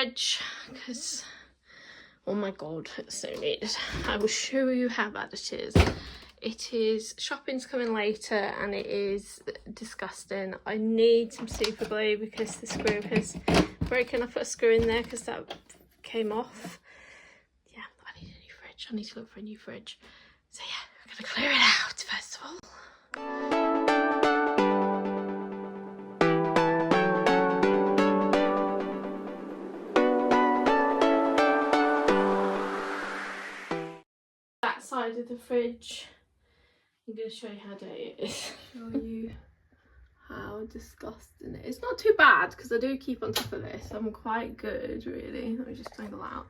fridge because, oh my god, it's so needed. I will show you how bad it is. It is, shopping's coming later and it is disgusting. I need some super glue because the screw is broken. I put a screw in there because that came off. Yeah, I need a new fridge. I need to look for a new fridge. So yeah, we're gonna clear it out first of all. That side of the fridge. I'm going to show you how dirty it is. Show you how disgusting it is. It's not too bad because I do keep on top of this. I'm quite good, really. Let me just tangle out.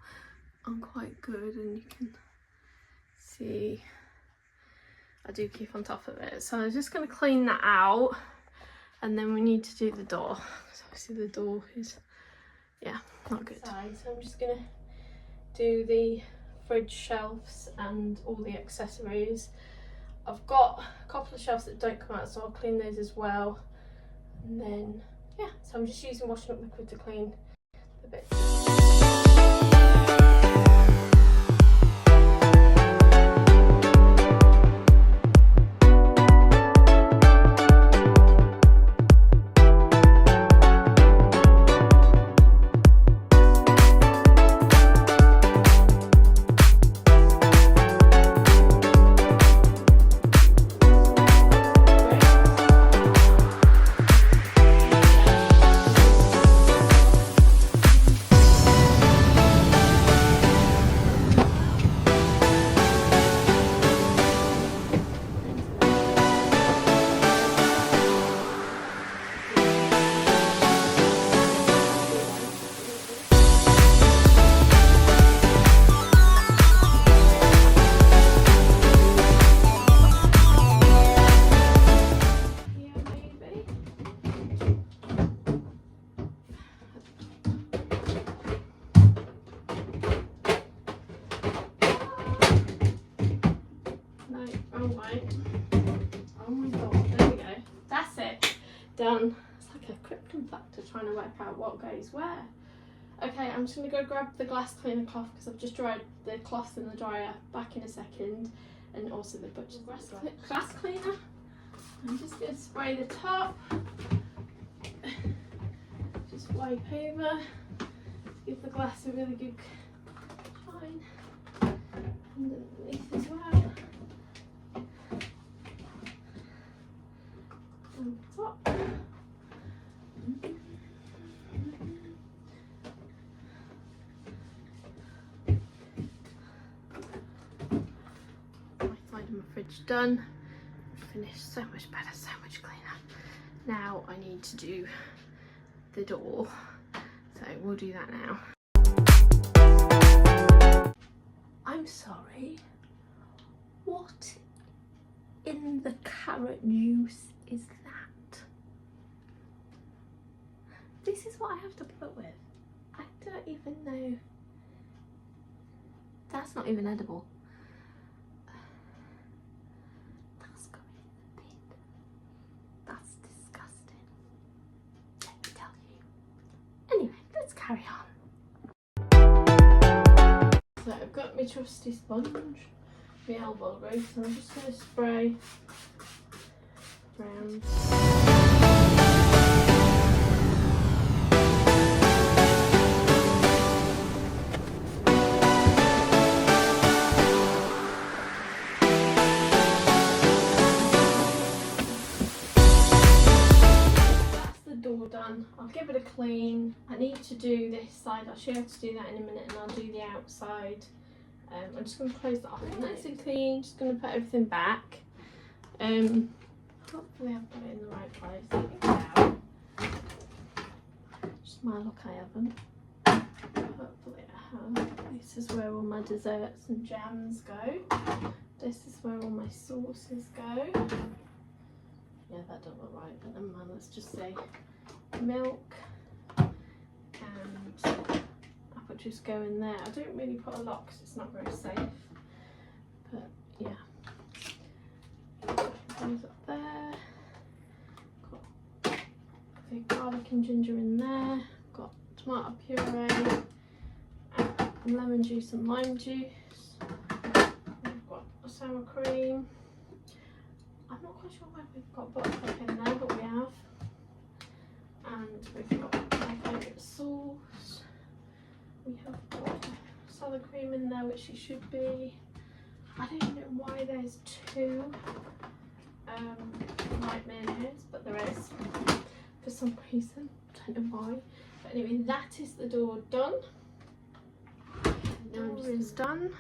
I'm quite good, and you can see I do keep on top of it. So I'm just going to clean that out, and then we need to do the door. So obviously the door is, yeah, not good. So I'm just going to do the fridge shelves and all the accessories. I've got a couple of shelves that don't come out, so I'll clean those as well. And then, yeah, so I'm just using washing up liquid to clean the bits. Oh my god, there we go. That's it. Done. It's like a krypton factor trying to work out what goes where. Okay, I'm just going to go grab the glass cleaner cloth because I've just dried the cloth in the dryer. Back in a second. And also the butcher's glass cleaner. I'm just going to spray the top. Just wipe over. Give the glass a really good shine. And underneath as well. On top. My side of my fridge done. Finished, so much better, so much cleaner. Now I need to do the door, so we'll do that now. I'm sorry, what in the carrot juice is that? This is what I have to put up with. I don't even know. That's not even edible. That's going in the bin. That's disgusting. Let me tell you. Anyway, let's carry on. So I've got my trusty sponge, my elbow grease, and I'm just going to spray around. Done. I'll give it a clean. I need to do this side. I'll show you how to do that in a minute, and I'll do the outside. I'm just going to close that off nice and clean. Just going to put everything back. Hopefully I've got it in the right place. Now, just my luck, I haven't. Hopefully I have. This is where all my desserts and jams go. This is where all my sauces go. Yeah, that don't look right, but never mind. Let's just say milk, and I could just go in there. I don't really put a lot because it's not very safe, but yeah, goes up there. Got the garlic and ginger in there. Got tomato puree, lemon juice and lime juice. We've got sour cream. I'm not quite sure whether we've got buttercup in there, but we have. And we've got my favourite sauce. We have got sour cream in there, which it should be. I don't know why there's two white mayonnaise, but there is for some reason. I don't know why. But anyway, that is the dough done. Now it's done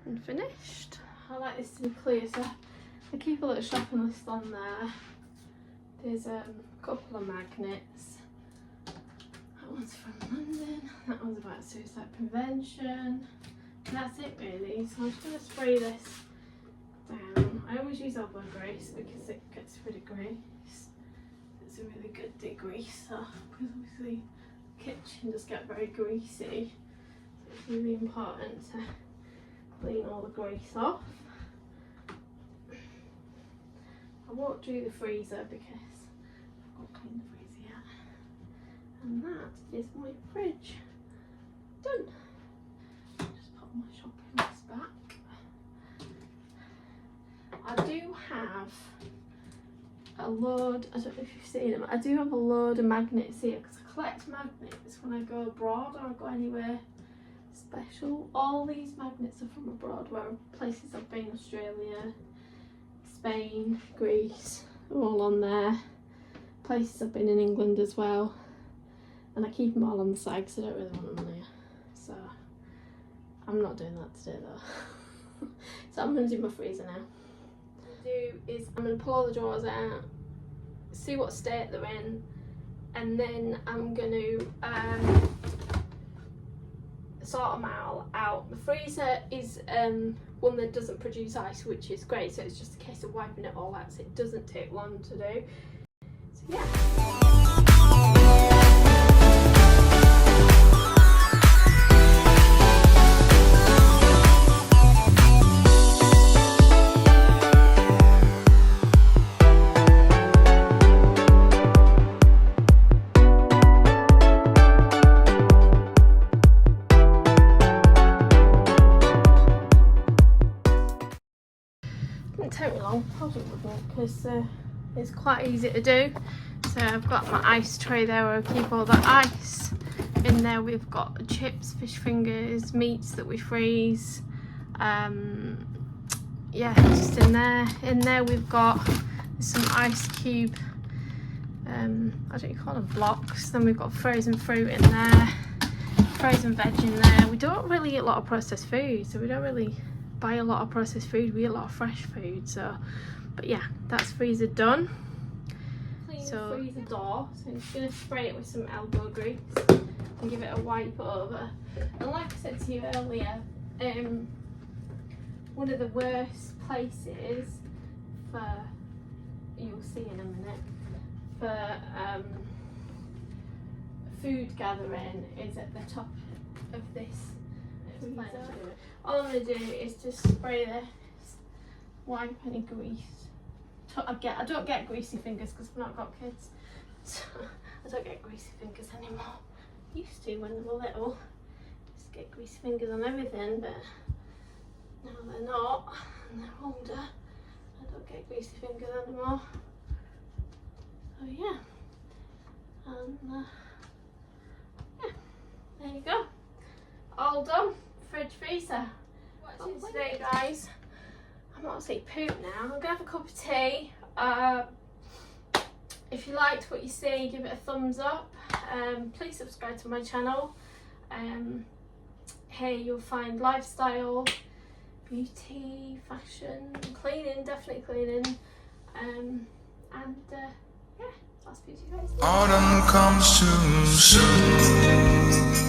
and finished. I like this to be clear, so I keep a little shopping list on there. There's a couple of magnets. That one's from London. That one's about suicide prevention. And that's it really. So I'm just going to spray this down. I always use elbowgrease because it gets rid of grease. It's a really good degreaser because obviously the kitchen does get very greasy. So it's really important to clean all the grease off. I won't do the freezer because I've got to clean the freezer yet. And that is my fridge done. Just put my shopping list back. I do have a load, I don't know if you've seen them, I do have a load of magnets here because I collect magnets when I go abroad or I go anywhere special. All these magnets are from abroad, where places I've been: Australia, Spain, Greece, they're all on there. Places I've been in England as well. And I keep them all on the side because I don't really want them on here. So I'm not doing that today though. So I'm going to do my freezer now. What I'm going to do is I'm going to pull all the drawers out, see what state they're in, and then I'm going to sort them out. The freezer is one that doesn't produce ice, which is great, so it's just a case of wiping it all out, so it doesn't take long to do. So yeah. Take me long, probably wouldn't, because it's quite easy to do. So I've got my ice tray there where I keep all the ice. In there we've got chips, fish fingers, meats that we freeze. Yeah, just in there. In there we've got some ice cube, I don't call them blocks. Then we've got frozen fruit in there, frozen veg in there. We don't really eat a lot of processed food, so we don't really buy a lot of processed food, we eat a lot of fresh food. So, but yeah, that's freezer done. Clean the freezer door, so I'm just going to spray it with some elbowgrease and give it a wipe over. And like I said to you earlier, one of the worst places for, you'll see in a minute, for food gathering is at the top of this freezer. All I'm going to do is just spray this, wipe any grease. I don't get greasy fingers because I've not got kids, so I don't get greasy fingers anymore. Used to when they were little, just get greasy fingers on everything, but now they're not and they're older, I don't get greasy fingers anymore. So yeah, and yeah, there you go, all done. Fridge freezer. What's in today, guys? I'm not saying poop now. I'm gonna have a cup of tea. If you liked what you see, give it a thumbs up. Please subscribe to my channel. Here you'll find lifestyle, beauty, fashion, cleaning, definitely cleaning, and yeah, I'll speak to you guys later. Autumn comes too soon.